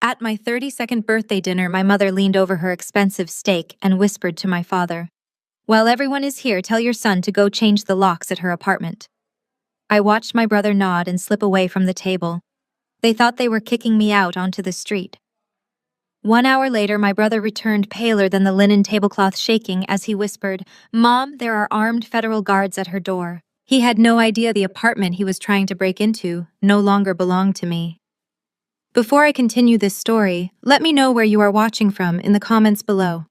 At my 32nd birthday dinner, my mother leaned over her expensive steak and whispered to my father, "While everyone is here, tell your son to go change the locks at her apartment." I watched my brother nod and slip away from the table. They thought they were kicking me out onto the street. 1 hour later, my brother returned paler than the linen tablecloth shaking as he whispered, "Mom, there are armed federal guards at her door." He had no idea the apartment he was trying to break into no longer belonged to me. Before I continue this story, let me know where you are watching from in the comments below.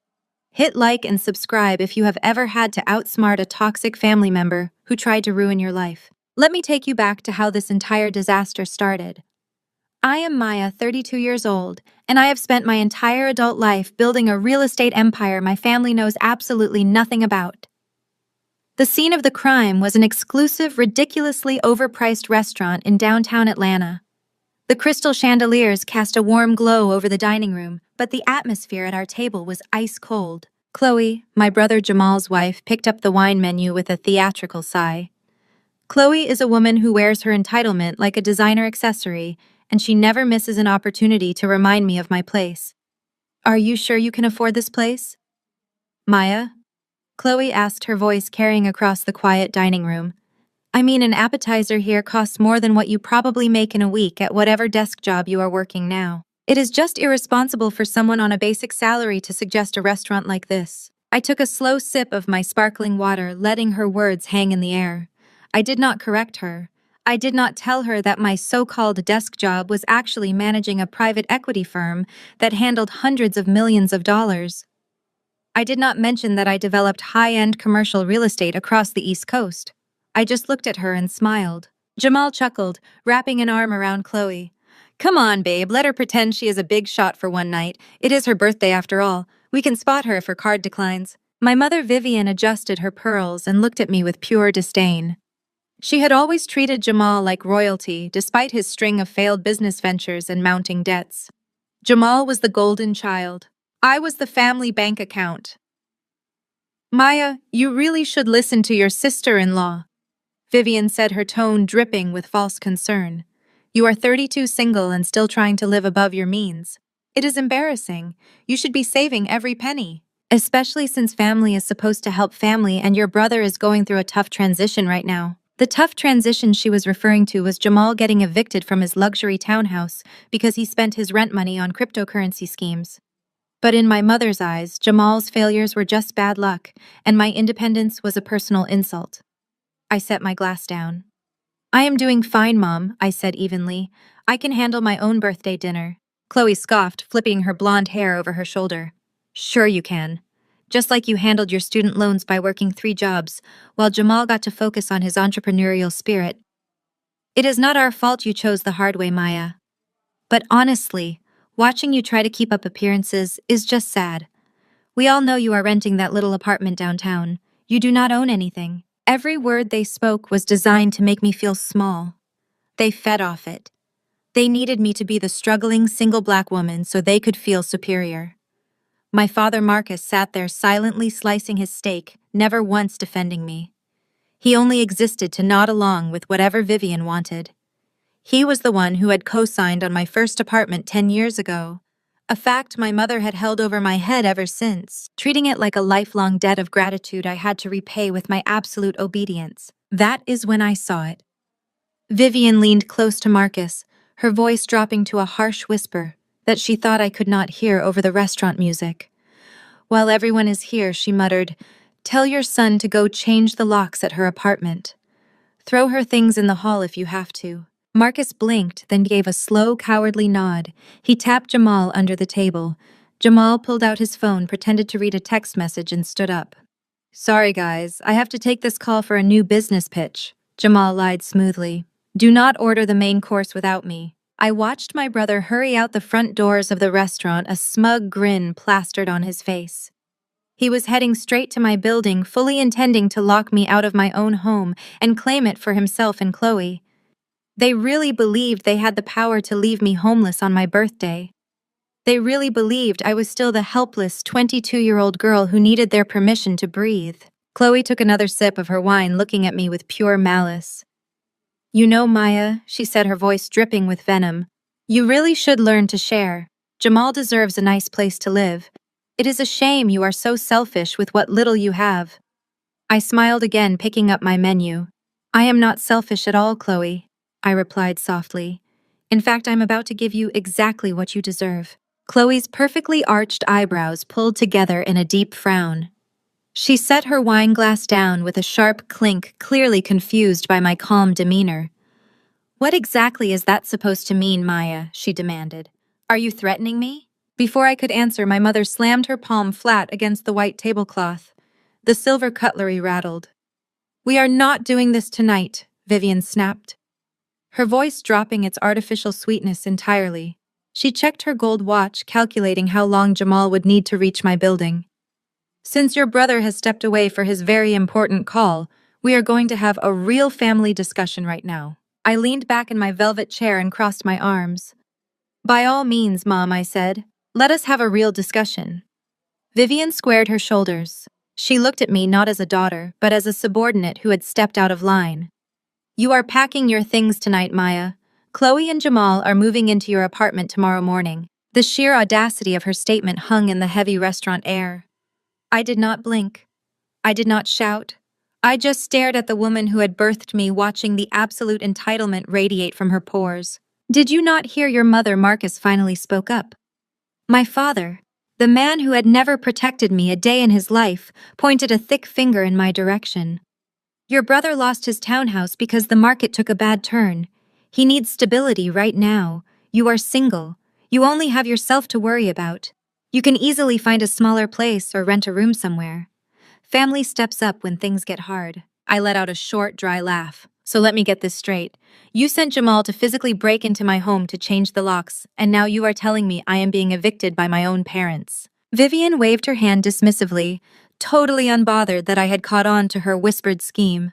Hit like and subscribe if you have ever had to outsmart a toxic family member who tried to ruin your life. Let me take you back to how this entire disaster started. I am Maya, 32 years old, and I have spent my entire adult life building a real estate empire my family knows absolutely nothing about. The scene of the crime was an exclusive, ridiculously overpriced restaurant in downtown Atlanta. The crystal chandeliers cast a warm glow over the dining room, but the atmosphere at our table was ice cold. Chloe, my brother Jamal's wife, picked up the wine menu with a theatrical sigh. Chloe is a woman who wears her entitlement like a designer accessory, and she never misses an opportunity to remind me of my place. "Are you sure you can afford this place?" "Maya?" Chloe asked, her voice carrying across the quiet dining room. "I mean, an appetizer here costs more than what you probably make in a week at whatever desk job you are working now. It is just irresponsible for someone on a basic salary to suggest a restaurant like this." I took a slow sip of my sparkling water, letting her words hang in the air. I did not correct her. I did not tell her that my so-called desk job was actually managing a private equity firm that handled hundreds of millions of dollars. I did not mention that I developed high-end commercial real estate across the East Coast. I just looked at her and smiled. Jamal chuckled, wrapping an arm around Chloe. "Come on, babe, let her pretend she is a big shot for one night. It is her birthday after all. We can spot her if her card declines." My mother Vivian adjusted her pearls and looked at me with pure disdain. She had always treated Jamal like royalty, despite his string of failed business ventures and mounting debts. Jamal was the golden child. I was the family bank account. "Maya, you really should listen to your sister-in-law," Vivian said, her tone dripping with false concern. "You are 32, single, and still trying to live above your means. It is embarrassing. You should be saving every penny, especially since family is supposed to help family and your brother is going through a tough transition right now." The tough transition she was referring to was Jamal getting evicted from his luxury townhouse because he spent his rent money on cryptocurrency schemes. But in my mother's eyes, Jamal's failures were just bad luck, and my independence was a personal insult. I set my glass down. "I am doing fine, Mom," I said evenly. "I can handle my own birthday dinner." Chloe scoffed, flipping her blonde hair over her shoulder. "Sure you can. Just like you handled your student loans by working 3 jobs, while Jamal got to focus on his entrepreneurial spirit. It is not our fault you chose the hard way, Maya. But honestly, watching you try to keep up appearances is just sad. We all know you are renting that little apartment downtown. You do not own anything." Every word they spoke was designed to make me feel small. They fed off it. They needed me to be the struggling single black woman so they could feel superior. My father Marcus sat there silently slicing his steak, never once defending me. He only existed to nod along with whatever Vivian wanted. He was the one who had co-signed on my first apartment 10 years ago, a fact my mother had held over my head ever since, treating it like a lifelong debt of gratitude I had to repay with my absolute obedience. That is when I saw it. Vivian leaned close to Marcus, her voice dropping to a harsh whisper that she thought I could not hear over the restaurant music. "While everyone is here," she muttered, "tell your son to go change the locks at her apartment. Throw her things in the hall if you have to." Marcus blinked, then gave a slow, cowardly nod. He tapped Jamal under the table. Jamal pulled out his phone, pretended to read a text message, and stood up. "Sorry, guys, I have to take this call for a new business pitch," Jamal lied smoothly. "Do not order the main course without me." I watched my brother hurry out the front doors of the restaurant, a smug grin plastered on his face. He was heading straight to my building, fully intending to lock me out of my own home and claim it for himself and Chloe. They really believed they had the power to leave me homeless on my birthday. They really believed I was still the helpless 22-year-old girl who needed their permission to breathe. Chloe took another sip of her wine, looking at me with pure malice. "You know, Maya," she said, her voice dripping with venom, "you really should learn to share. Jamal deserves a nice place to live. It is a shame you are so selfish with what little you have. I smiled again, picking up my menu. I am not selfish at all, Chloe, I replied softly. In fact, I'm about to give you exactly what you deserve. Chloe's perfectly arched eyebrows pulled together in a deep frown. She set her wine glass down with a sharp clink, clearly confused by my calm demeanor. What exactly is that supposed to mean, Maya? She demanded. Are you threatening me? Before I could answer, my mother slammed her palm flat against the white tablecloth. The silver cutlery rattled. We are not doing this tonight, Vivian snapped, her voice dropping its artificial sweetness entirely. She checked her gold watch, calculating how long Jamal would need to reach my building. Since your brother has stepped away for his very important call, we are going to have a real family discussion right now. I leaned back in my velvet chair and crossed my arms. By all means, Mom, I said. Let us have a real discussion. Vivian squared her shoulders. She looked at me not as a daughter, but as a subordinate who had stepped out of line. You are packing your things tonight, Maya. Chloe and Jamal are moving into your apartment tomorrow morning. The sheer audacity of her statement hung in the heavy restaurant air. I did not blink. I did not shout. I just stared at the woman who had birthed me, watching the absolute entitlement radiate from her pores. Did you not hear your mother? Marcus finally spoke up. My father, the man who had never protected me a day in his life, pointed a thick finger in my direction. Your brother lost his townhouse because the market took a bad turn. He needs stability right now. You are single. You only have yourself to worry about. You can easily find a smaller place or rent a room somewhere. Family steps up when things get hard. I let out a short, dry laugh. So let me get this straight. You sent Jamal to physically break into my home to change the locks, and now you are telling me I am being evicted by my own parents. Vivian waved her hand dismissively, totally unbothered that I had caught on to her whispered scheme.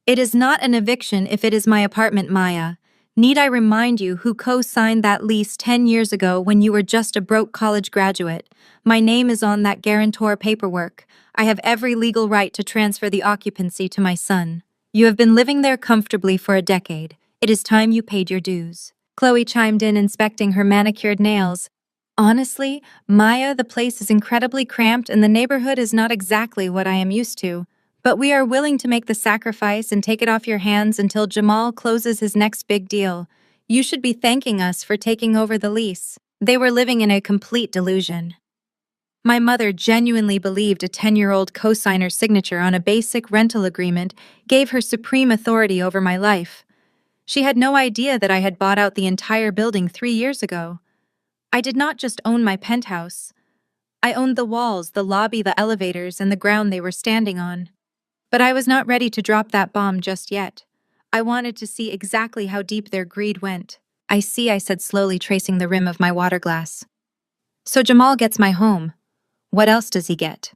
It is not an eviction if it is my apartment, Maya. Need I remind you who co-signed that lease 10 years ago when you were just a broke college graduate? My name is on that guarantor paperwork. I have every legal right to transfer the occupancy to my son. You have been living there comfortably for a decade. It is time you paid your dues. Chloe chimed in, inspecting her manicured nails. Honestly, Maya, the place is incredibly cramped and the neighborhood is not exactly what I am used to. But we are willing to make the sacrifice and take it off your hands until Jamal closes his next big deal. You should be thanking us for taking over the lease. They were living in a complete delusion. My mother genuinely believed a 10-year-old co-signer's signature on a basic rental agreement gave her supreme authority over my life. She had no idea that I had bought out the entire building 3 years ago. I did not just own my penthouse. I owned the walls, the lobby, the elevators, and the ground they were standing on. But I was not ready to drop that bomb just yet. I wanted to see exactly how deep their greed went. I see, I said slowly, tracing the rim of my water glass. So Jamal gets my home. What else does he get?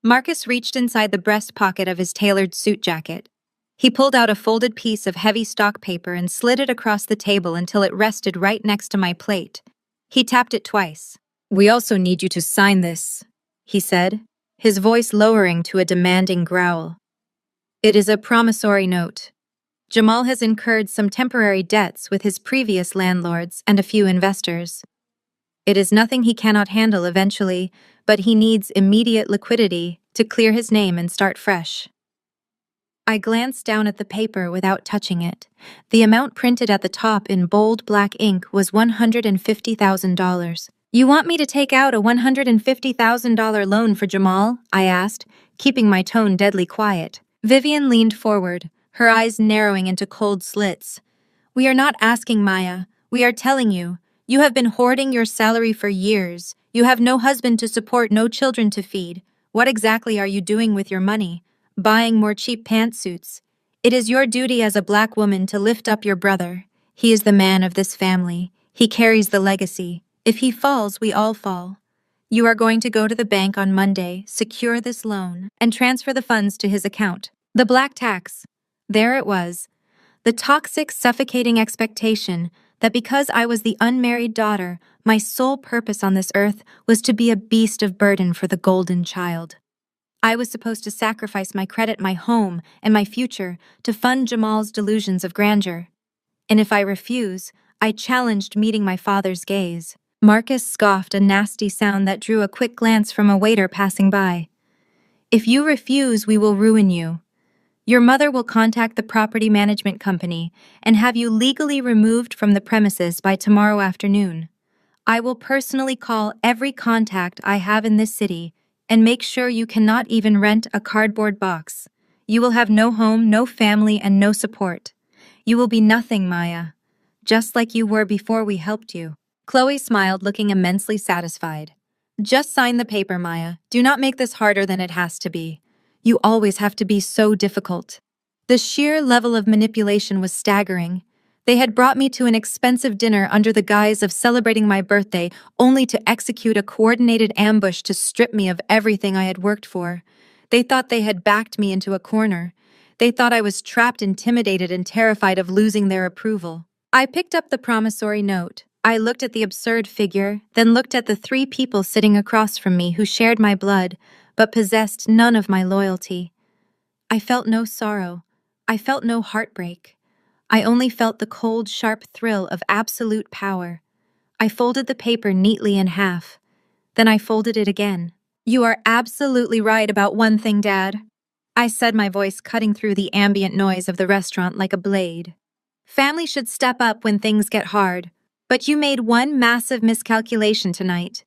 Marcus reached inside the breast pocket of his tailored suit jacket. He pulled out a folded piece of heavy stock paper and slid it across the table until it rested right next to my plate. He tapped it twice. We also need you to sign this, he said, his voice lowering to a demanding growl. It is a promissory note. Jamal has incurred some temporary debts with his previous landlords and a few investors. It is nothing he cannot handle eventually, but he needs immediate liquidity to clear his name and start fresh. I glanced down at the paper without touching it. The amount printed at the top in bold black ink was $150,000. You want me to take out a $150,000 loan for Jamal? I asked, keeping my tone deadly quiet. Vivian leaned forward, her eyes narrowing into cold slits. We are not asking, Maya. We are telling you. You have been hoarding your salary for years. You have no husband to support, no children to feed. What exactly are you doing with your money? Buying more cheap pantsuits. It is your duty as a black woman to lift up your brother. He is the man of this family. He carries the legacy. If he falls, we all fall. You are going to go to the bank on Monday, secure this loan, and transfer the funds to his account. The black tax. There it was. The toxic, suffocating expectation that because I was the unmarried daughter, my sole purpose on this earth was to be a beast of burden for the golden child. I was supposed to sacrifice my credit, my home, and my future to fund Jamal's delusions of grandeur. And if I refuse, I challenged meeting my father's gaze. Marcus scoffed, a nasty sound that drew a quick glance from a waiter passing by. If you refuse, we will ruin you. Your mother will contact the property management company and have you legally removed from the premises by tomorrow afternoon. I will personally call every contact I have in this city and make sure you cannot even rent a cardboard box. You will have no home, no family, and no support. You will be nothing, Maya, just like you were before we helped you. Chloe smiled, looking immensely satisfied. Just sign the paper, Maya. Do not make this harder than it has to be. You always have to be so difficult. The sheer level of manipulation was staggering. They had brought me to an expensive dinner under the guise of celebrating my birthday, only to execute a coordinated ambush to strip me of everything I had worked for. They thought they had backed me into a corner. They thought I was trapped, intimidated, and terrified of losing their approval. I picked up the promissory note. I looked at the absurd figure, then looked at the 3 people sitting across from me who shared my blood, but possessed none of my loyalty. I felt no sorrow. I felt no heartbreak. I only felt the cold, sharp thrill of absolute power. I folded the paper neatly in half. Then I folded it again. You are absolutely right about one thing, Dad, I said, my voice cutting through the ambient noise of the restaurant like a blade. Family should step up when things get hard, but you made one massive miscalculation tonight.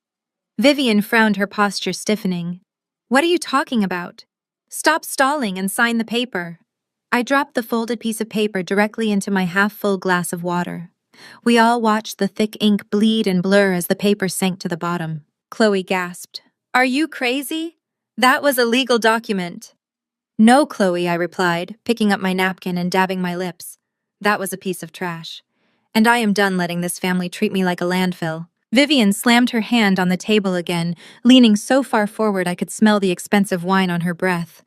Vivian frowned, her posture stiffening. What are you talking about? Stop stalling and sign the paper. I dropped the folded piece of paper directly into my half-full glass of water. We all watched the thick ink bleed and blur as the paper sank to the bottom. Chloe gasped. Are you crazy? That was a legal document. No, Chloe, I replied, picking up my napkin and dabbing my lips. That was a piece of trash. And I am done letting this family treat me like a landfill. Vivian slammed her hand on the table again, leaning so far forward I could smell the expensive wine on her breath.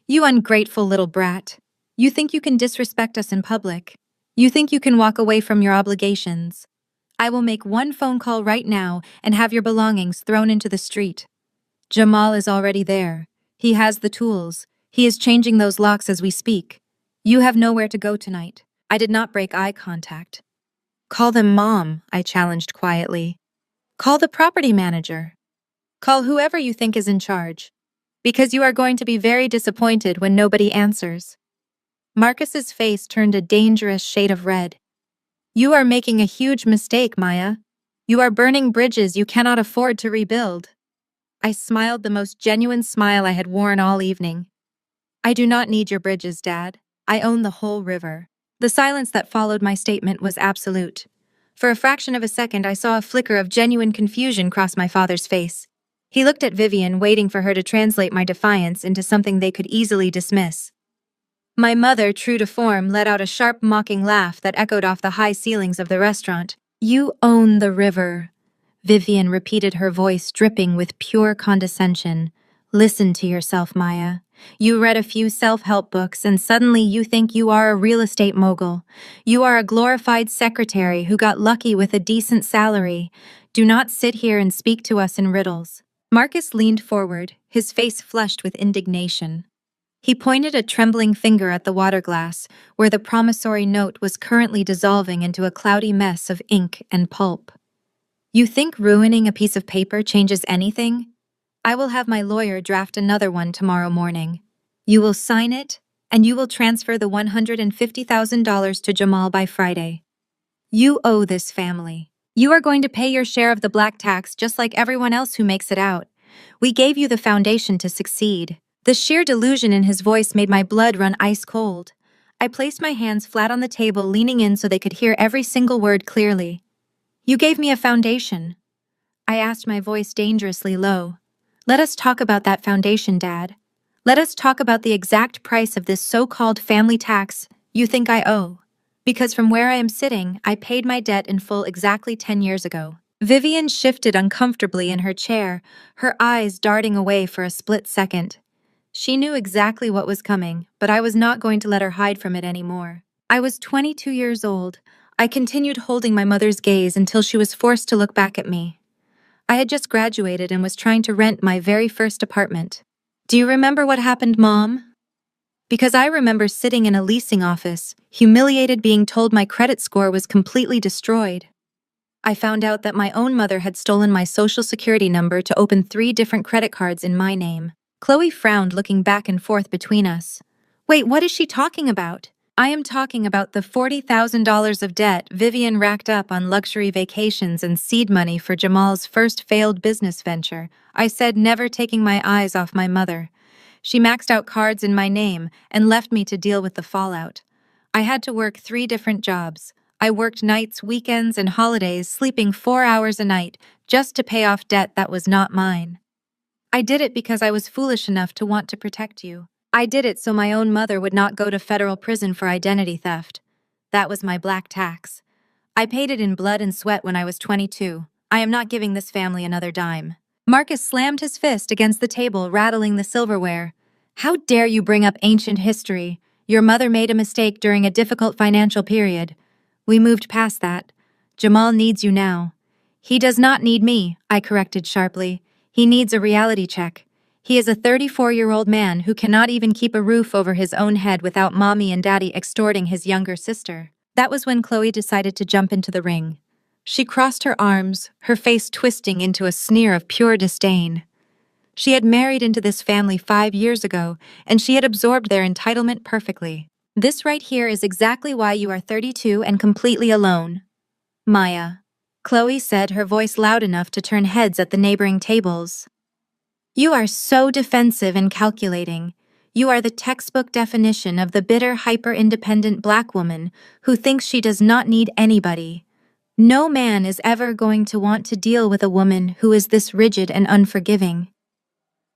You ungrateful little brat. You think you can disrespect us in public. You think you can walk away from your obligations. I will make one phone call right now and have your belongings thrown into the street. Jamal is already there. He has the tools. He is changing those locks as we speak. You have nowhere to go tonight. I did not break eye contact. Call them, Mom, I challenged quietly. Call the property manager. Call whoever you think is in charge. Because you are going to be very disappointed when nobody answers. Marcus's face turned a dangerous shade of red. You are making a huge mistake, Maya. You are burning bridges you cannot afford to rebuild. I smiled, the most genuine smile I had worn all evening. I do not need your bridges, Dad. I own the whole river. The silence that followed my statement was absolute. For a fraction of a second, I saw a flicker of genuine confusion cross my father's face. He looked at Vivian, waiting for her to translate my defiance into something they could easily dismiss. My mother, true to form, let out a sharp, mocking laugh that echoed off the high ceilings of the restaurant. You own the river, Vivian repeated, her voice dripping with pure condescension. Listen to yourself, Maya. You read a few self-help books and suddenly you think you are a real estate mogul. You are a glorified secretary who got lucky with a decent salary. Do not sit here and speak to us in riddles. Marcus leaned forward, his face flushed with indignation. He pointed a trembling finger at the water glass, where the promissory note was currently dissolving into a cloudy mess of ink and pulp. You think ruining a piece of paper changes anything? I will have my lawyer draft another one tomorrow morning. You will sign it, and you will transfer the $150,000 to Jamal by Friday. You owe this family. You are going to pay your share of the black tax just like everyone else who makes it out. We gave you the foundation to succeed. The sheer delusion in his voice made my blood run ice cold. I placed my hands flat on the table, leaning in so they could hear every single word clearly. You gave me a foundation. I asked, my voice dangerously low. Let us talk about that foundation, Dad. Let us talk about the exact price of this so-called family tax you think I owe. Because from where I am sitting, I paid my debt in full exactly 10 years ago. Vivian shifted uncomfortably in her chair, her eyes darting away for a split second. She knew exactly what was coming, but I was not going to let her hide from it anymore. I was 22 years old. I continued holding my mother's gaze until she was forced to look back at me. I had just graduated and was trying to rent my very first apartment. Do you remember what happened, Mom? Because I remember sitting in a leasing office, humiliated, being told my credit score was completely destroyed. I found out that my own mother had stolen my social security number to open 3 different credit cards in my name. Chloe frowned, looking back and forth between us. Wait, what is she talking about? I am talking about the $40,000 of debt Vivian racked up on luxury vacations and seed money for Jamal's first failed business venture, I said, never taking my eyes off my mother. She maxed out cards in my name and left me to deal with the fallout. I had to work 3 different jobs. I worked nights, weekends, and holidays, sleeping 4 hours a night, just to pay off debt that was not mine. I did it because I was foolish enough to want to protect you. I did it so my own mother would not go to federal prison for identity theft. That was my black tax. I paid it in blood and sweat when I was 22. I am not giving this family another dime. Marcus slammed his fist against the table, rattling the silverware. How dare you bring up ancient history? Your mother made a mistake during a difficult financial period. We moved past that. Jamal needs you now. He does not need me, I corrected sharply. He needs a reality check. He is a 34-year-old man who cannot even keep a roof over his own head without mommy and daddy extorting his younger sister. That was when Chloe decided to jump into the ring. She crossed her arms, her face twisting into a sneer of pure disdain. She had married into this family 5 years ago, and she had absorbed their entitlement perfectly. This right here is exactly why you are 32 and completely alone. Maya. Chloe said, her voice loud enough to turn heads at the neighboring tables. You are so defensive and calculating. You are the textbook definition of the bitter, hyper-independent black woman who thinks she does not need anybody. No man is ever going to want to deal with a woman who is this rigid and unforgiving.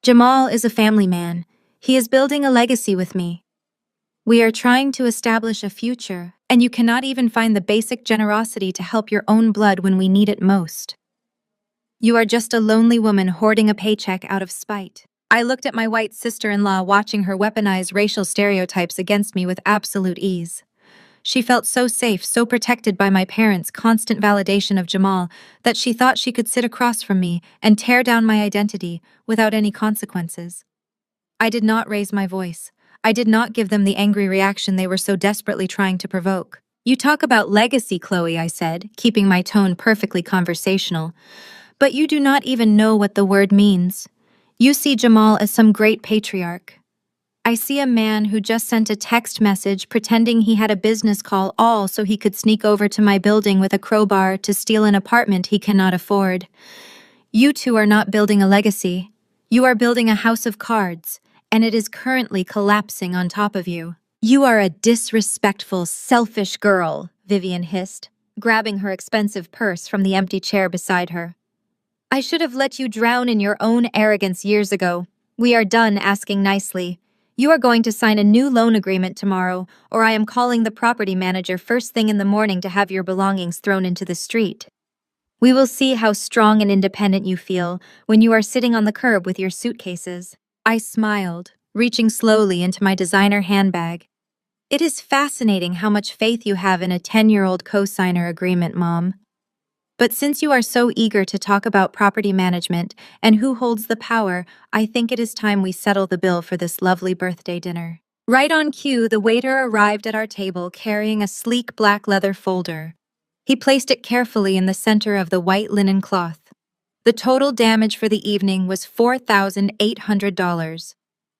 Jamal is a family man. He is building a legacy with me. We are trying to establish a future, and you cannot even find the basic generosity to help your own blood when we need it most. You are just a lonely woman hoarding a paycheck out of spite. I looked at my white sister-in-law, watching her weaponize racial stereotypes against me with absolute ease. She felt so safe, so protected by my parents' constant validation of Jamal, that she thought she could sit across from me and tear down my identity without any consequences. I did not raise my voice. I did not give them the angry reaction they were so desperately trying to provoke. You talk about legacy, Chloe, I said, keeping my tone perfectly conversational. But you do not even know what the word means. You see Jamal as some great patriarch. I see a man who just sent a text message pretending he had a business call, all so he could sneak over to my building with a crowbar to steal an apartment he cannot afford. You two are not building a legacy. You are building a house of cards, and it is currently collapsing on top of you. You are a disrespectful, selfish girl, Vivian hissed, grabbing her expensive purse from the empty chair beside her. I should have let you drown in your own arrogance years ago. We are done asking nicely. You are going to sign a new loan agreement tomorrow, or I am calling the property manager first thing in the morning to have your belongings thrown into the street. We will see how strong and independent you feel when you are sitting on the curb with your suitcases. I smiled, reaching slowly into my designer handbag. It is fascinating how much faith you have in a 10-year-old co-signer agreement, Mom. But since you are so eager to talk about property management and who holds the power, I think it is time we settle the bill for this lovely birthday dinner. Right on cue, the waiter arrived at our table carrying a sleek black leather folder. He placed it carefully in the center of the white linen cloth. The total damage for the evening was $4,800.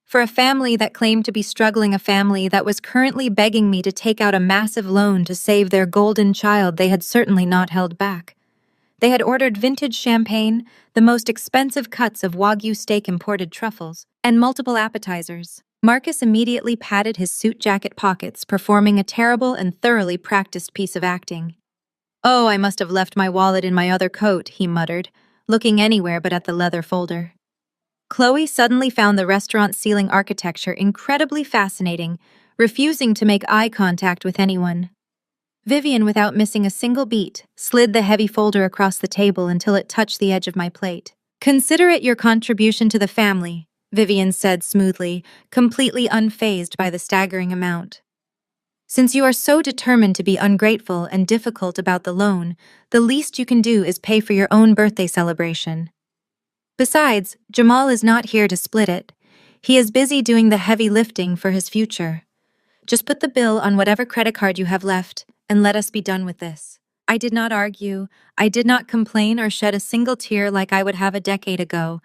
For a family that claimed to be struggling, a family that was currently begging me to take out a massive loan to save their golden child, they had certainly not held back. They had ordered vintage champagne, the most expensive cuts of Wagyu steak, imported truffles, and multiple appetizers. Marcus immediately patted his suit jacket pockets, performing a terrible and thoroughly practiced piece of acting. Oh, I must have left my wallet in my other coat, he muttered, looking anywhere but at the leather folder. Chloe suddenly found the restaurant's ceiling architecture incredibly fascinating, refusing to make eye contact with anyone. Vivian, without missing a single beat, slid the heavy folder across the table until it touched the edge of my plate. Consider it your contribution to the family, Vivian said smoothly, completely unfazed by the staggering amount. Since you are so determined to be ungrateful and difficult about the loan, the least you can do is pay for your own birthday celebration. Besides, Jamal is not here to split it. He is busy doing the heavy lifting for his future. Just put the bill on whatever credit card you have left, and let us be done with this. I did not argue. I did not complain or shed a single tear like I would have a decade ago.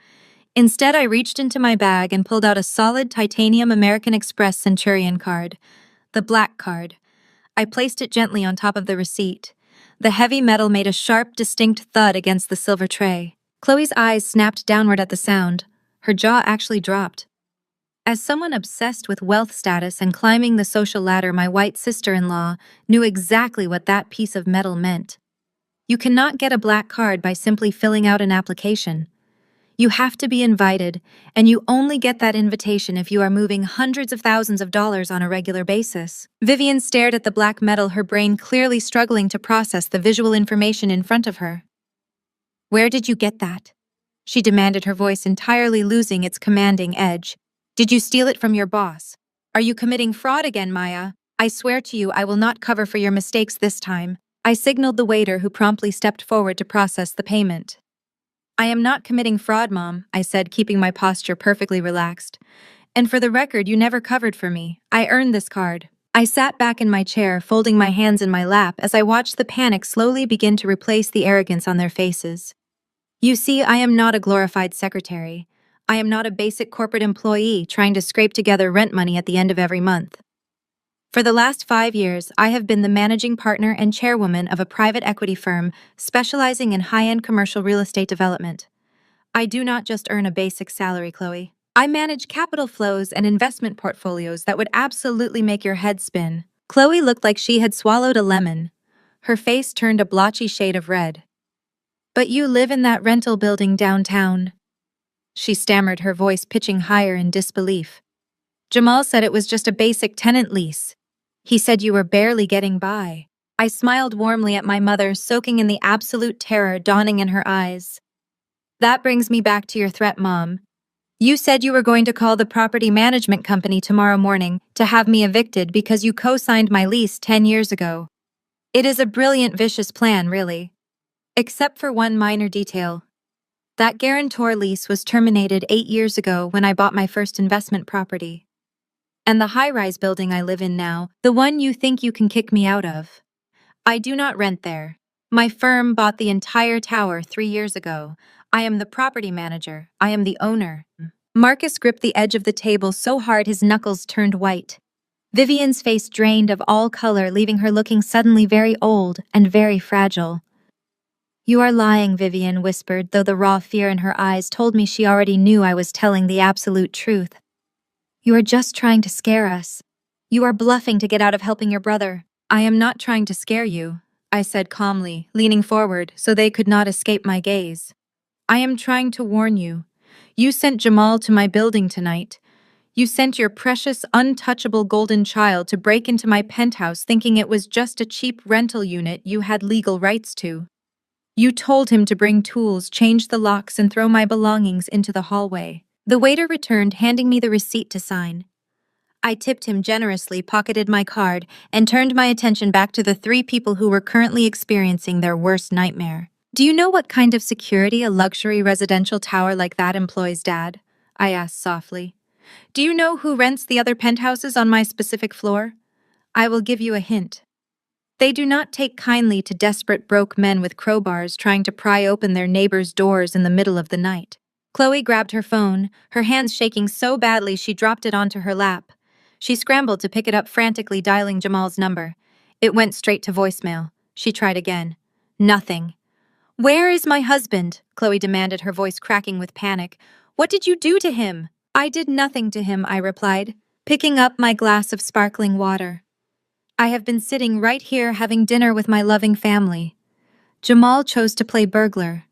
Instead, I reached into my bag and pulled out a solid titanium American Express Centurion card, the black card. I placed it gently on top of the receipt. The heavy metal made a sharp, distinct thud against the silver tray. Chloe's eyes snapped downward at the sound. Her jaw actually dropped. As someone obsessed with wealth status and climbing the social ladder, my white sister-in-law knew exactly what that piece of metal meant. You cannot get a black card by simply filling out an application. You have to be invited, and you only get that invitation if you are moving hundreds of thousands of dollars on a regular basis. Vivian stared at the black metal, her brain clearly struggling to process the visual information in front of her. "Where did you get that?" she demanded, her voice entirely losing its commanding edge. "Did you steal it from your boss? Are you committing fraud again, Maya? I swear to you I will not cover for your mistakes this time." I signaled the waiter, who promptly stepped forward to process the payment. "I am not committing fraud, Mom," I said, keeping my posture perfectly relaxed. "And for the record, you never covered for me. I earned this card." I sat back in my chair, folding my hands in my lap as I watched the panic slowly begin to replace the arrogance on their faces. You see, I am not a glorified secretary. I am not a basic corporate employee trying to scrape together rent money at the end of every month. For the last 5 years, I have been the managing partner and chairwoman of a private equity firm specializing in high-end commercial real estate development. I do not just earn a basic salary, Chloe. I manage capital flows and investment portfolios that would absolutely make your head spin. Chloe looked like she had swallowed a lemon. Her face turned a blotchy shade of red. "But you live in that rental building downtown," she stammered, her voice pitching higher in disbelief. "Jamal said it was just a basic tenant lease. He said you were barely getting by." I smiled warmly at my mother, soaking in the absolute terror dawning in her eyes. "That brings me back to your threat, Mom. You said you were going to call the property management company tomorrow morning to have me evicted because you co-signed my lease 10 years ago. It is a brilliant, vicious plan, really. Except for one minor detail. That guarantor lease was terminated 8 years ago when I bought my first investment property. And the high-rise building I live in now, the one you think you can kick me out of, I do not rent there. My firm bought the entire tower 3 years ago. I am the property manager. I am the owner." Marcus gripped the edge of the table so hard his knuckles turned white. Vivian's face drained of all color, leaving her looking suddenly very old and very fragile. "You are lying," Vivian whispered, though the raw fear in her eyes told me she already knew I was telling the absolute truth. "You are just trying to scare us. You are bluffing to get out of helping your brother." "I am not trying to scare you," I said calmly, leaning forward so they could not escape my gaze. "I am trying to warn you. You sent Jamal to my building tonight. You sent your precious, untouchable golden child to break into my penthouse thinking it was just a cheap rental unit you had legal rights to. You told him to bring tools, change the locks, and throw my belongings into the hallway." The waiter returned, handing me the receipt to sign. I tipped him generously, pocketed my card, and turned my attention back to the 3 people who were currently experiencing their worst nightmare. "Do you know what kind of security a luxury residential tower like that employs, Dad?" I asked softly. "Do you know who rents the other penthouses on my specific floor? I will give you a hint. They do not take kindly to desperate broke men with crowbars trying to pry open their neighbors' doors in the middle of the night." Chloe grabbed her phone, her hands shaking so badly she dropped it onto her lap. She scrambled to pick it up, frantically dialing Jamal's number. It went straight to voicemail. She tried again. Nothing. "Where is my husband?" Chloe demanded, her voice cracking with panic. "What did you do to him?" "I did nothing to him," I replied, picking up my glass of sparkling water. "I have been sitting right here having dinner with my loving family. Jamal chose to play burglar.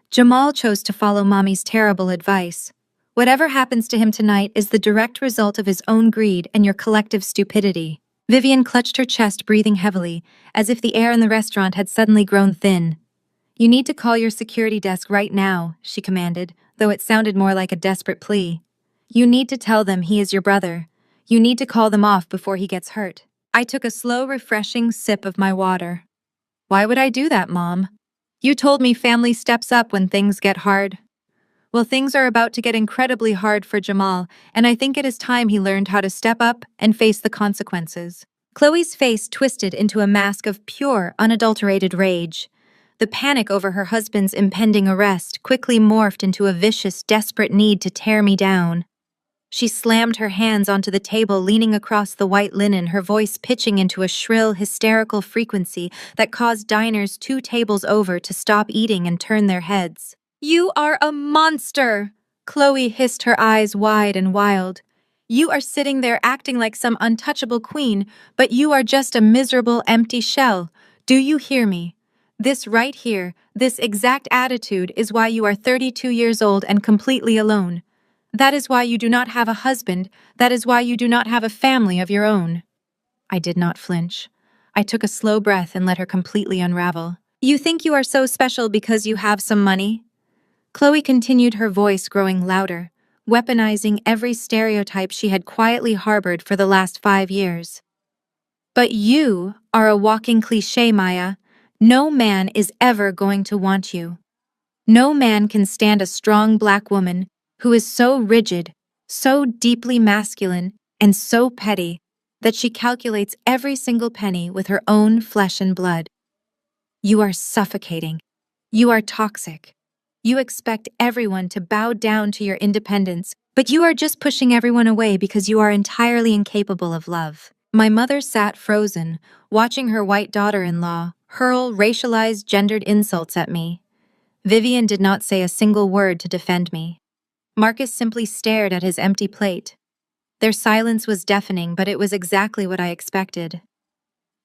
Jamal chose to follow Mommy's terrible advice. Whatever happens to him tonight is the direct result of his own greed and your collective stupidity." Vivian clutched her chest, breathing heavily, as if the air in the restaurant had suddenly grown thin. "You need to call your security desk right now," she commanded, though it sounded more like a desperate plea. "You need to tell them he is your brother. You need to call them off before he gets hurt." I took a slow, refreshing sip of my water. "Why would I do that, Mom? You told me family steps up when things get hard. Well, things are about to get incredibly hard for Jamal, and I think it is time he learned how to step up and face the consequences." Chloe's face twisted into a mask of pure, unadulterated rage. The panic over her husband's impending arrest quickly morphed into a vicious, desperate need to tear me down. She slammed her hands onto the table, leaning across the white linen, her voice pitching into a shrill, hysterical frequency that caused diners 2 tables over to stop eating and turn their heads. "You are a monster!" Chloe hissed, her eyes wide and wild. "You are sitting there acting like some untouchable queen, but you are just a miserable, empty shell. Do you hear me? This right here, this exact attitude is why you are 32 years old and completely alone. That is why you do not have a husband. That is why you do not have a family of your own." I did not flinch. I took a slow breath and let her completely unravel. "You think you are so special because you have some money?" Chloe continued, her voice growing louder, weaponizing every stereotype she had quietly harbored for the last 5 years. "But you are a walking cliché, Maya. No man is ever going to want you. No man can stand a strong black woman who is so rigid, so deeply masculine, and so petty that she calculates every single penny with her own flesh and blood. You are suffocating. You are toxic. You expect everyone to bow down to your independence, but you are just pushing everyone away because you are entirely incapable of love." My mother sat frozen, watching her white daughter-in-law hurl racialized, gendered insults at me. Vivian did not say a single word to defend me. Marcus simply stared at his empty plate. Their silence was deafening, but it was exactly what I expected.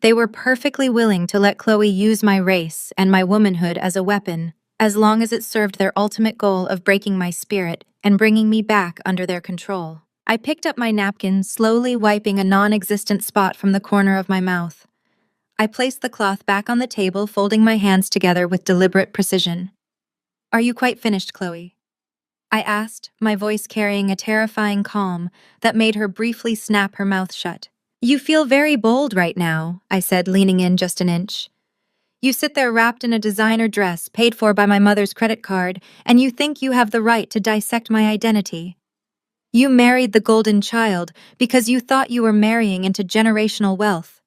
They were perfectly willing to let Chloe use my race and my womanhood as a weapon, as long as it served their ultimate goal of breaking my spirit and bringing me back under their control. I picked up my napkin, slowly wiping a non-existent spot from the corner of my mouth. I placed the cloth back on the table, folding my hands together with deliberate precision. "Are you quite finished, Chloe?" I asked, my voice carrying a terrifying calm that made her briefly snap her mouth shut. "You feel very bold right now," I said, leaning in just an inch. "You sit there wrapped in a designer dress paid for by my mother's credit card, and you think you have the right to dissect my identity. You married the golden child because you thought you were marrying into generational wealth.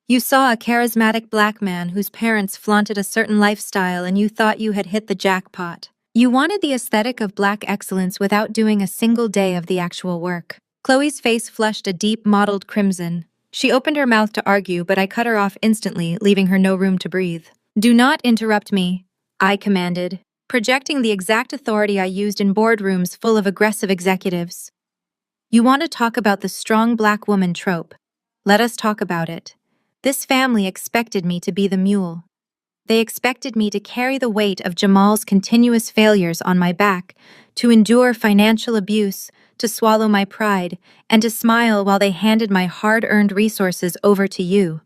You saw a charismatic black man whose parents flaunted a certain lifestyle and you thought you had hit the jackpot. You wanted the aesthetic of black excellence without doing a single day of the actual work." Chloe's face flushed a deep, mottled crimson. She opened her mouth to argue, but I cut her off instantly, leaving her no room to breathe. "Do not interrupt me," I commanded, projecting the exact authority I used in boardrooms full of aggressive executives. "You want to talk about the strong black woman trope? Let us talk about it. This family expected me to be the mule. They expected me to carry the weight of Jamal's continuous failures on my back, to endure financial abuse, to swallow my pride, and to smile while they handed my hard-earned resources over to you.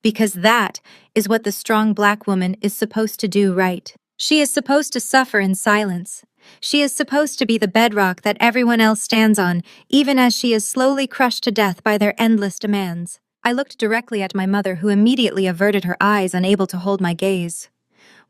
Because that is what the strong black woman is supposed to do, right? She is supposed to suffer in silence. She is supposed to be the bedrock that everyone else stands on, even as she is slowly crushed to death by their endless demands." I looked directly at my mother, who immediately averted her eyes, unable to hold my gaze.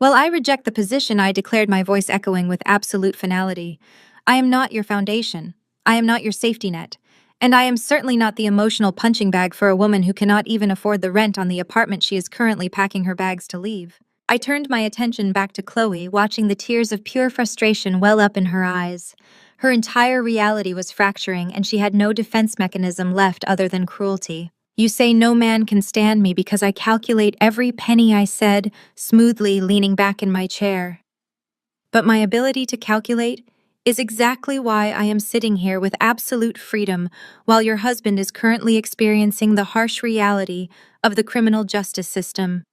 "Well, I reject the position," I declared, my voice echoing with absolute finality. "I am not your foundation. I am not your safety net. And I am certainly not the emotional punching bag for a woman who cannot even afford the rent on the apartment she is currently packing her bags to leave." I turned my attention back to Chloe, watching the tears of pure frustration well up in her eyes. Her entire reality was fracturing, and she had no defense mechanism left other than cruelty. "You say no man can stand me because I calculate every penny," I said, smoothly leaning back in my chair. "But my ability to calculate is exactly why I am sitting here with absolute freedom while your husband is currently experiencing the harsh reality of the criminal justice system.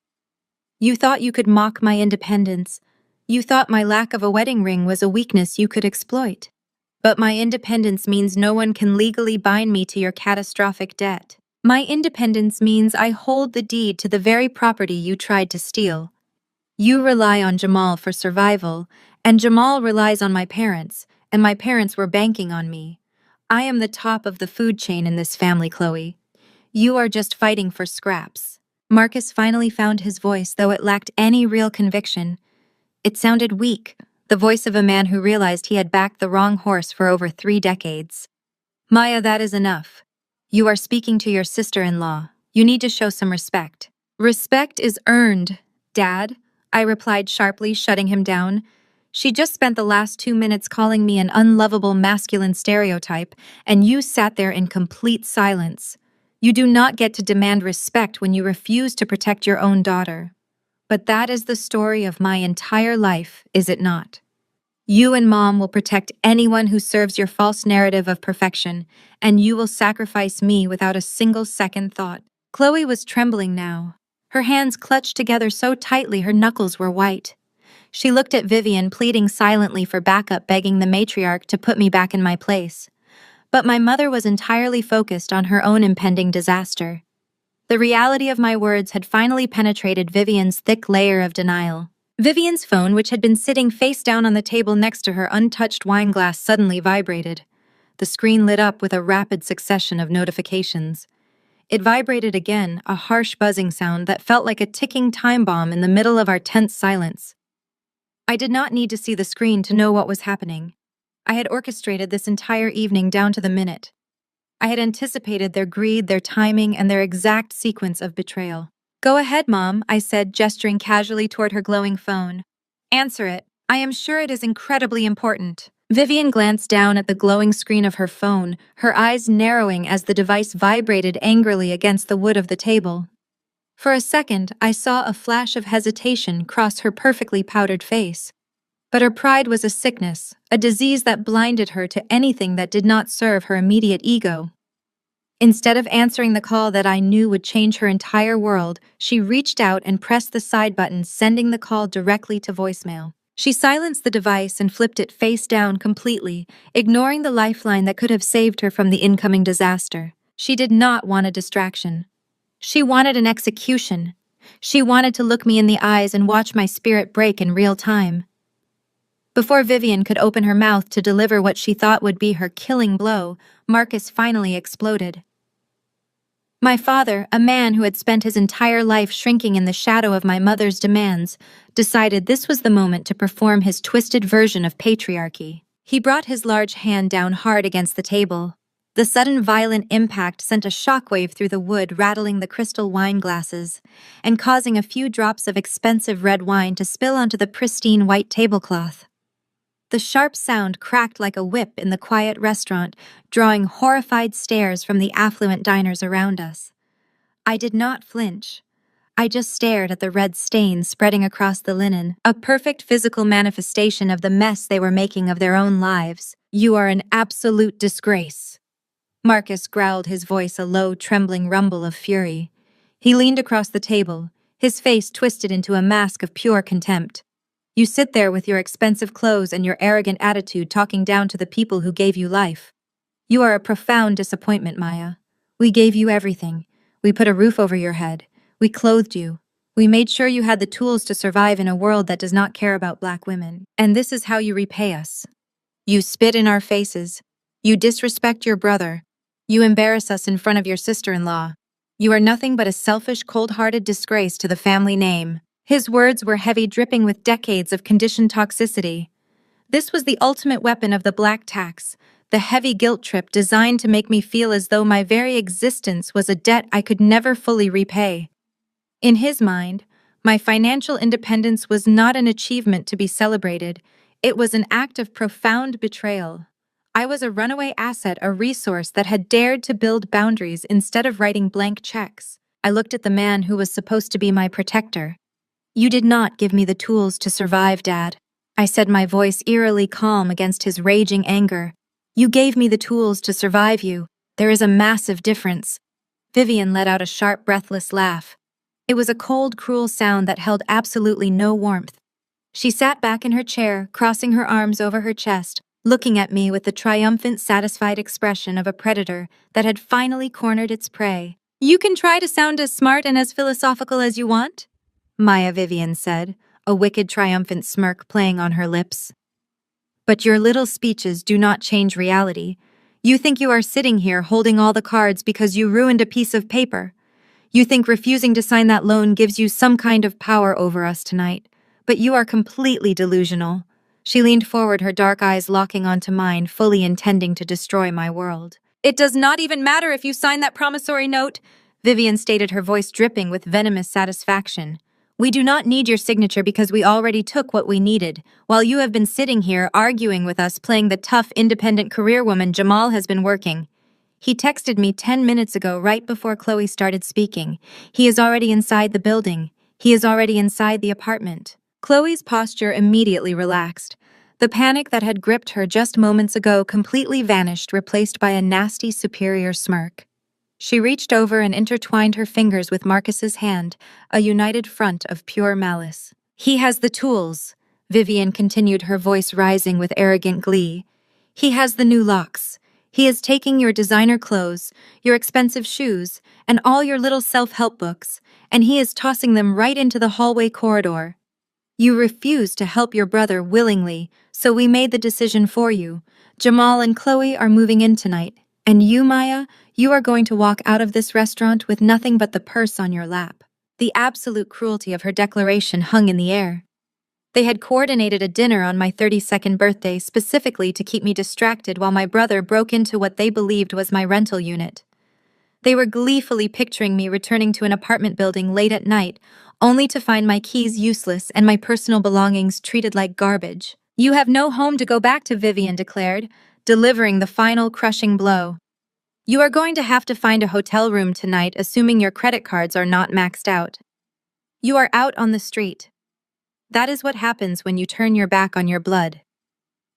You thought you could mock my independence. You thought my lack of a wedding ring was a weakness you could exploit. But my independence means no one can legally bind me to your catastrophic debt. My independence means I hold the deed to the very property you tried to steal. You rely on Jamal for survival, and Jamal relies on my parents, and my parents were banking on me. I am the top of the food chain in this family, Chloe. You are just fighting for scraps." Marcus finally found his voice, though it lacked any real conviction. It sounded weak, the voice of a man who realized he had backed the wrong horse for over 3 decades. "Maya, that is enough. You are speaking to your sister-in-law. You need to show some respect. Respect is earned, Dad, I replied sharply, shutting him down. She just spent the last 2 minutes calling me an unlovable masculine stereotype, and you sat there in complete silence. You do not get to demand respect when you refuse to protect your own daughter. But that is the story of my entire life, is it not? You and Mom will protect anyone who serves your false narrative of perfection, and you will sacrifice me without a single second thought. Chloe was trembling now. Her hands clutched together so tightly her knuckles were white. She looked at Vivian, pleading silently for backup, begging the matriarch to put me back in my place. But my mother was entirely focused on her own impending disaster. The reality of my words had finally penetrated Vivian's thick layer of denial. Vivian's phone, which had been sitting face down on the table next to her untouched wine glass, suddenly vibrated. The screen lit up with a rapid succession of notifications. It vibrated again, a harsh buzzing sound that felt like a ticking time bomb in the middle of our tense silence. I did not need to see the screen to know what was happening. I had orchestrated this entire evening down to the minute. I had anticipated their greed, their timing, and their exact sequence of betrayal. Go ahead, Mom, I said, gesturing casually toward her glowing phone. Answer it. I am sure it is incredibly important. Vivian glanced down at the glowing screen of her phone, her eyes narrowing as the device vibrated angrily against the wood of the table. For a second, I saw a flash of hesitation cross her perfectly powdered face. But her pride was a sickness, a disease that blinded her to anything that did not serve her immediate ego. Instead of answering the call that I knew would change her entire world, she reached out and pressed the side button, sending the call directly to voicemail. She silenced the device and flipped it face down completely, ignoring the lifeline that could have saved her from the incoming disaster. She did not want a distraction. She wanted an execution. She wanted to look me in the eyes and watch my spirit break in real time. Before Vivian could open her mouth to deliver what she thought would be her killing blow, Marcus finally exploded. My father, a man who had spent his entire life shrinking in the shadow of my mother's demands, decided this was the moment to perform his twisted version of patriarchy. He brought his large hand down hard against the table. The sudden violent impact sent a shockwave through the wood, rattling the crystal wine glasses, and causing a few drops of expensive red wine to spill onto the pristine white tablecloth. The sharp sound cracked like a whip in the quiet restaurant, drawing horrified stares from the affluent diners around us. I did not flinch. I just stared at the red stains spreading across the linen, a perfect physical manifestation of the mess they were making of their own lives. You are an absolute disgrace. Marcus growled, his voice a low, trembling rumble of fury. He leaned across the table, his face twisted into a mask of pure contempt. You sit there with your expensive clothes and your arrogant attitude talking down to the people who gave you life. You are a profound disappointment, Maya. We gave you everything. We put a roof over your head. We clothed you. We made sure you had the tools to survive in a world that does not care about black women. And this is how you repay us. You spit in our faces. You disrespect your brother. You embarrass us in front of your sister-in-law. You are nothing but a selfish, cold-hearted disgrace to the family name. His words were heavy, dripping with decades of conditioned toxicity. This was the ultimate weapon of the black tax, the heavy guilt trip designed to make me feel as though my very existence was a debt I could never fully repay. In his mind, my financial independence was not an achievement to be celebrated. It was an act of profound betrayal. I was a runaway asset, a resource that had dared to build boundaries instead of writing blank checks. I looked at the man who was supposed to be my protector. You did not give me the tools to survive, Dad. I said, my voice eerily calm against his raging anger. You gave me the tools to survive you. There is a massive difference. Vivian let out a sharp, breathless laugh. It was a cold, cruel sound that held absolutely no warmth. She sat back in her chair, crossing her arms over her chest, looking at me with the triumphant, satisfied expression of a predator that had finally cornered its prey. You can try to sound as smart and as philosophical as you want, Maya Vivian said, a wicked, triumphant smirk playing on her lips. But your little speeches do not change reality. You think you are sitting here holding all the cards because you ruined a piece of paper. You think refusing to sign that loan gives you some kind of power over us tonight. But you are completely delusional. She leaned forward, her dark eyes locking onto mine, fully intending to destroy my world. It does not even matter if you sign that promissory note, Vivian stated, her voice dripping with venomous satisfaction. "We do not need your signature because we already took what we needed. While you have been sitting here arguing with us playing the tough, independent career woman, Jamal has been working. He texted me 10 minutes ago right before Chloe started speaking. He is already inside the building. He is already inside the apartment." Chloe's posture immediately relaxed. The panic that had gripped her just moments ago completely vanished, replaced by a nasty, superior smirk. She reached over and intertwined her fingers with Marcus's hand, a united front of pure malice. "He has the tools," Vivian continued, her voice rising with arrogant glee. "He has the new locks. He is taking your designer clothes, your expensive shoes, and all your little self-help books, and he is tossing them right into the hallway corridor. You refused to help your brother willingly, so we made the decision for you. Jamal and Chloe are moving in tonight, and you, Maya, you are going to walk out of this restaurant with nothing but the purse on your lap." The absolute cruelty of her declaration hung in the air. They had coordinated a dinner on my 32nd birthday specifically to keep me distracted while my brother broke into what they believed was my rental unit. They were gleefully picturing me returning to an apartment building late at night, only to find my keys useless and my personal belongings treated like garbage. "You have no home to go back to," Vivian declared, delivering the final crushing blow. "You are going to have to find a hotel room tonight, assuming your credit cards are not maxed out. You are out on the street. That is what happens when you turn your back on your blood.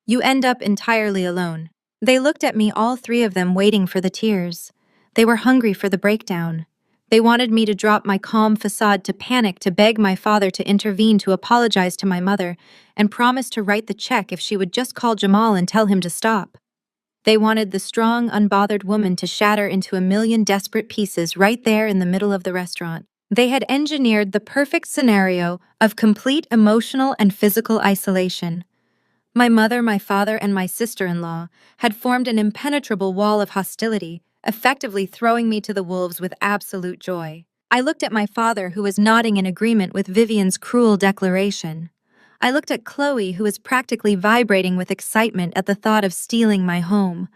You end up entirely alone." They looked at me, all three of them, waiting for the tears. They were hungry for the breakdown. They wanted me to drop my calm facade, to panic, to beg my father to intervene, to apologize to my mother, and promise to write the check if she would just call Jamal and tell him to stop. They wanted the strong, unbothered woman to shatter into a million desperate pieces right there in the middle of the restaurant. They had engineered the perfect scenario of complete emotional and physical isolation. My mother, my father, and my sister-in-law had formed an impenetrable wall of hostility, effectively throwing me to the wolves with absolute joy. I looked at my father, who was nodding in agreement with Vivian's cruel declaration. I looked at Chloe, who was practically vibrating with excitement at the thought of stealing my home.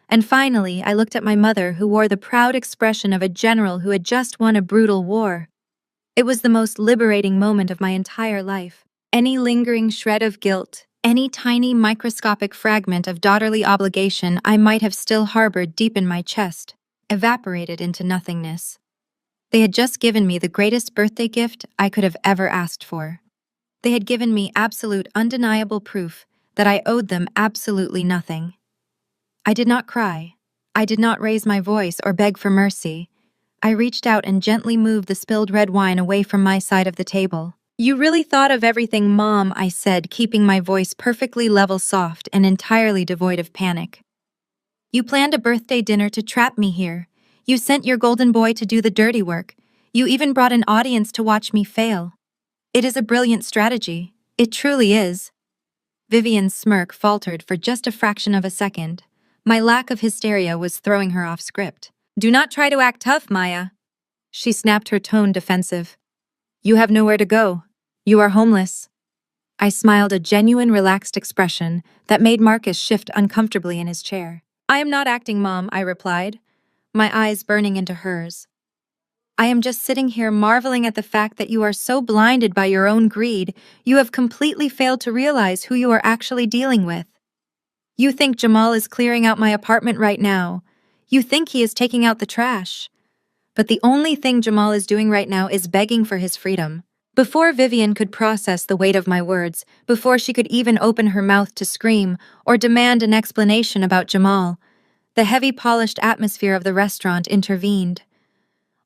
And finally, I looked at my mother, who wore the proud expression of a general who had just won a brutal war. It was the most liberating moment of my entire life. Any lingering shred of guilt, any tiny microscopic fragment of daughterly obligation I might have still harbored deep in my chest, evaporated into nothingness. They had just given me the greatest birthday gift I could have ever asked for. They had given me absolute, undeniable proof that I owed them absolutely nothing. I did not cry. I did not raise my voice or beg for mercy. I reached out and gently moved the spilled red wine away from my side of the table. "You really thought of everything, Mom," I said, keeping my voice perfectly level, soft, and entirely devoid of panic. "You planned a birthday dinner to trap me here. You sent your golden boy to do the dirty work. You even brought an audience to watch me fail. It is a brilliant strategy. It truly is." Vivian's smirk faltered for just a fraction of a second. My lack of hysteria was throwing her off script. "Do not try to act tough, Maya," she snapped, her tone defensive. "You have nowhere to go. You are homeless." I smiled, a genuine, relaxed expression that made Marcus shift uncomfortably in his chair. "I am not acting, Mom," I replied, my eyes burning into hers. "I am just sitting here marveling at the fact that you are so blinded by your own greed, you have completely failed to realize who you are actually dealing with. You think Jamal is clearing out my apartment right now. You think he is taking out the trash. But the only thing Jamal is doing right now is begging for his freedom." Before Vivian could process the weight of my words, before she could even open her mouth to scream or demand an explanation about Jamal, the heavy, polished atmosphere of the restaurant intervened.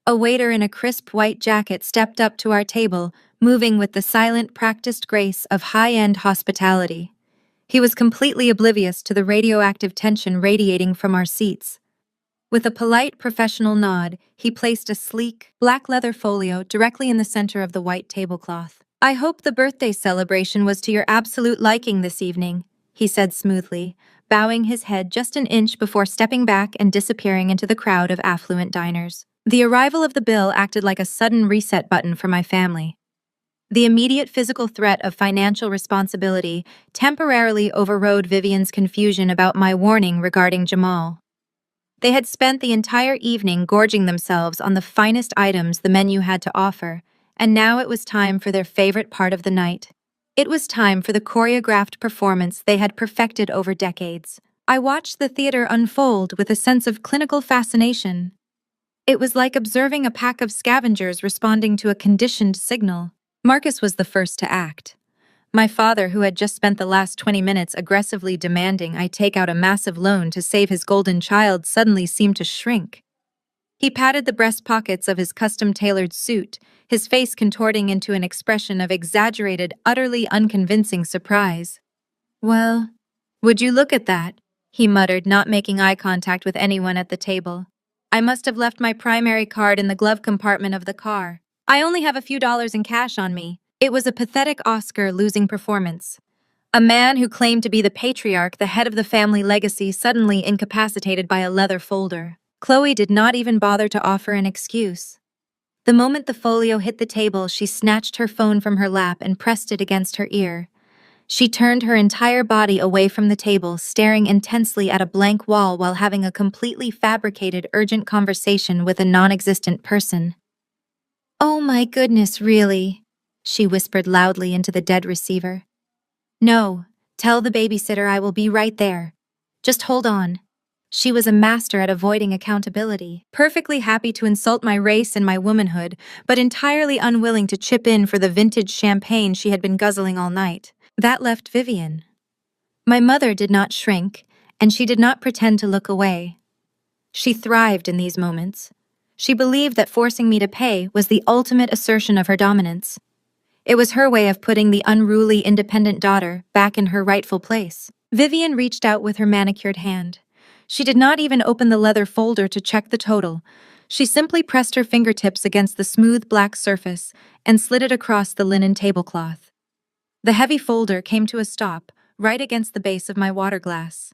A waiter in a crisp white jacket stepped up to our table, moving with the silent, practiced grace of high-end hospitality. He was completely oblivious to the radioactive tension radiating from our seats. With a polite, professional nod, he placed a sleek, black leather folio directly in the center of the white tablecloth. "I hope the birthday celebration was to your absolute liking this evening," he said smoothly, bowing his head just an inch before stepping back and disappearing into the crowd of affluent diners. The arrival of the bill acted like a sudden reset button for my family. The immediate physical threat of financial responsibility temporarily overrode Vivian's confusion about my warning regarding Jamal. They had spent the entire evening gorging themselves on the finest items the menu had to offer, and now it was time for their favorite part of the night. It was time for the choreographed performance they had perfected over decades. I watched the theater unfold with a sense of clinical fascination. It was like observing a pack of scavengers responding to a conditioned signal. Marcus was the first to act. My father, who had just spent the last 20 minutes aggressively demanding I take out a massive loan to save his golden child, suddenly seemed to shrink. He patted the breast pockets of his custom-tailored suit, his face contorting into an expression of exaggerated, utterly unconvincing surprise. "Well, would you look at that?" he muttered, not making eye contact with anyone at the table. "I must have left my primary card in the glove compartment of the car. I only have a few dollars in cash on me." It was a pathetic Oscar-losing performance. A man who claimed to be the patriarch, the head of the family legacy, suddenly incapacitated by a leather folder. Chloe did not even bother to offer an excuse. The moment the folio hit the table, she snatched her phone from her lap and pressed it against her ear. She turned her entire body away from the table, staring intensely at a blank wall while having a completely fabricated, urgent conversation with a non-existent person. "Oh my goodness, really?" she whispered loudly into the dead receiver. "No, tell the babysitter I will be right there. Just hold on." She was a master at avoiding accountability, perfectly happy to insult my race and my womanhood, but entirely unwilling to chip in for the vintage champagne she had been guzzling all night. That left Vivian. My mother did not shrink, and she did not pretend to look away. She thrived in these moments. She believed that forcing me to pay was the ultimate assertion of her dominance. It was her way of putting the unruly, independent daughter back in her rightful place. Vivian reached out with her manicured hand. She did not even open the leather folder to check the total. She simply pressed her fingertips against the smooth black surface and slid it across the linen tablecloth. The heavy folder came to a stop, right against the base of my water glass.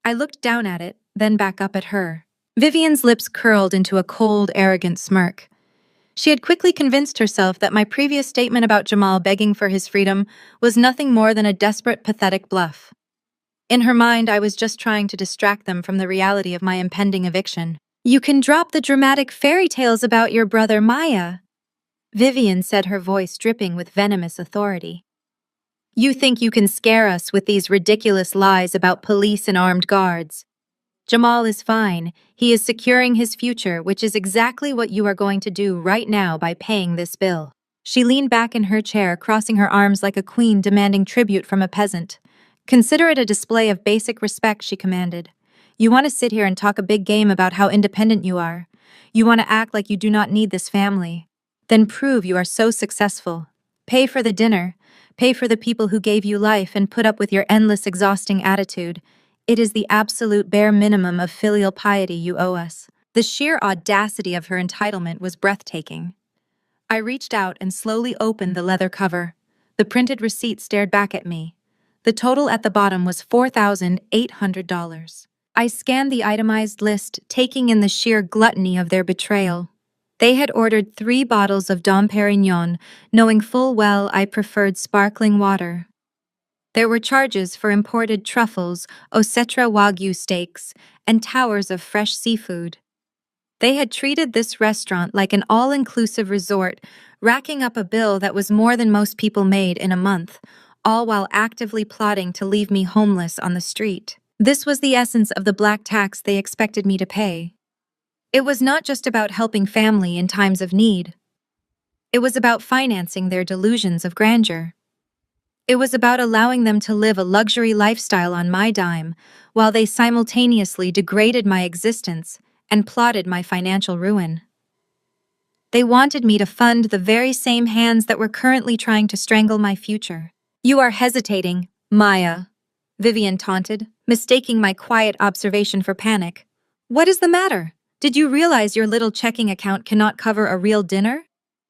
I looked down at it, then back up at her. Vivian's lips curled into a cold, arrogant smirk. She had quickly convinced herself that my previous statement about Jamal begging for his freedom was nothing more than a desperate, pathetic bluff. In her mind, I was just trying to distract them from the reality of my impending eviction. "You can drop the dramatic fairy tales about your brother Maya," Vivian said, her voice dripping with venomous authority. "You think you can scare us with these ridiculous lies about police and armed guards. Jamal is fine. He is securing his future, which is exactly what you are going to do right now by paying this bill." She leaned back in her chair, crossing her arms like a queen demanding tribute from a peasant. "Consider it a display of basic respect," she commanded. "You want to sit here and talk a big game about how independent you are. You want to act like you do not need this family. Then prove you are so successful. Pay for the dinner. Pay for the people who gave you life and put up with your endless, exhausting attitude. It is the absolute bare minimum of filial piety you owe us." The sheer audacity of her entitlement was breathtaking. I reached out and slowly opened the leather cover. The printed receipt stared back at me. The total at the bottom was $4,800. I scanned the itemized list, taking in the sheer gluttony of their betrayal. They had ordered 3 bottles of Dom Perignon, knowing full well I preferred sparkling water. There were charges for imported truffles, Osetra Wagyu steaks, and towers of fresh seafood. They had treated this restaurant like an all-inclusive resort, racking up a bill that was more than most people made in a month, all while actively plotting to leave me homeless on the street. This was the essence of the black tax they expected me to pay. It was not just about helping family in times of need. It was about financing their delusions of grandeur. It was about allowing them to live a luxury lifestyle on my dime, while they simultaneously degraded my existence and plotted my financial ruin. They wanted me to fund the very same hands that were currently trying to strangle my future. "You are hesitating, Maya," Vivian taunted, mistaking my quiet observation for panic. "What is the matter? Did you realize your little checking account cannot cover a real dinner?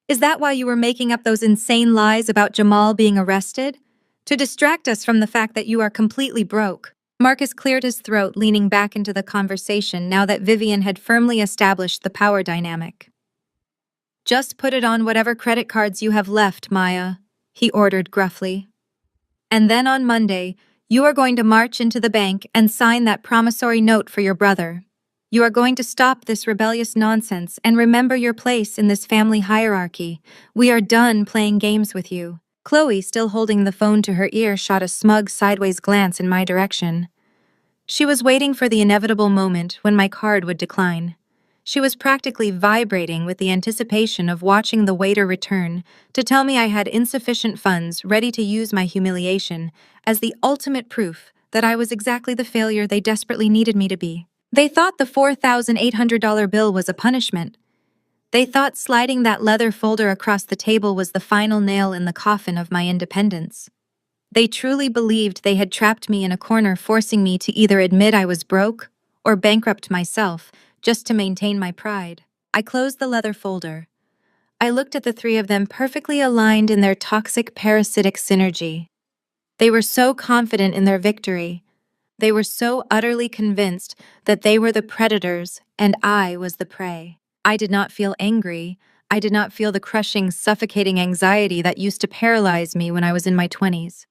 Is that why you were making up those insane lies about Jamal being arrested? To distract us from the fact that you are completely broke." Marcus cleared his throat, leaning back into the conversation now that Vivian had firmly established the power dynamic. "Just put it on whatever credit cards you have left, Maya," he ordered gruffly. "And then on Monday, you are going to march into the bank and sign that promissory note for your brother. You are going to stop this rebellious nonsense and remember your place in this family hierarchy. We are done playing games with you. Chloe, still holding the phone to her ear, shot a smug sideways glance in my direction. She was waiting for the inevitable moment when my card would decline. She was practically vibrating with the anticipation of watching the waiter return to tell me I had insufficient funds, ready to use my humiliation as the ultimate proof that I was exactly the failure they desperately needed me to be. They thought the $4,800 bill was a punishment. They thought sliding that leather folder across the table was the final nail in the coffin of my independence. They truly believed they had trapped me in a corner, forcing me to either admit I was broke or bankrupt myself just to maintain my pride. I closed the leather folder. I looked at the three of them, perfectly aligned in their toxic parasitic synergy. They were so confident in their victory. They were so utterly convinced that they were the predators and I was the prey. I did not feel angry. I did not feel the crushing, suffocating anxiety that used to paralyze me when I was in my 20s.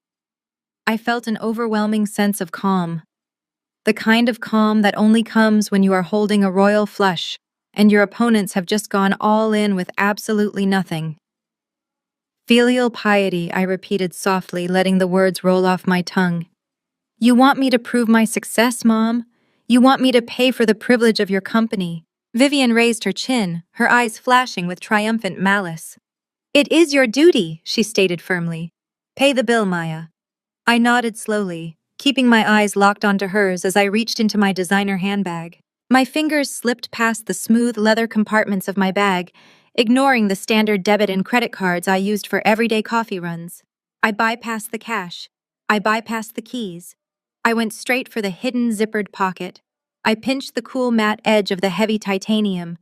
I felt an overwhelming sense of calm. The kind of calm that only comes when you are holding a royal flush and your opponents have just gone all in with absolutely nothing. Filial piety, I repeated softly, letting the words roll off my tongue. You want me to prove my success, Mom? You want me to pay for the privilege of your company? Vivian raised her chin, her eyes flashing with triumphant malice. It is your duty, she stated firmly. Pay the bill, Maya. I nodded slowly, keeping my eyes locked onto hers as I reached into my designer handbag. My fingers slipped past the smooth leather compartments of my bag, ignoring the standard debit and credit cards I used for everyday coffee runs. I bypassed the cash. I bypassed the keys. I went straight for the hidden zippered pocket. I pinched the cool matte edge of the heavy titanium.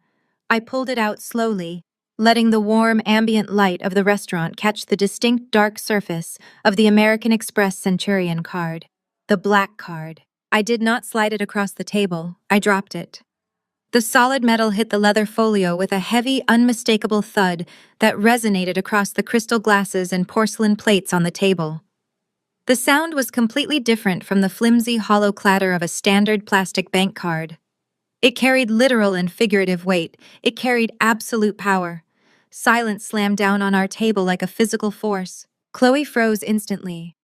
I pulled it out slowly, letting the warm ambient light of the restaurant catch the distinct dark surface of the American Express Centurion card. The black card. I did not slide it across the table. I dropped it. The solid metal hit the leather folio with a heavy, unmistakable thud that resonated across the crystal glasses and porcelain plates on the table. The sound was completely different from the flimsy, hollow clatter of a standard plastic bank card. It carried literal and figurative weight. It carried absolute power. Silence slammed down on our table like a physical force. Chloe froze instantly.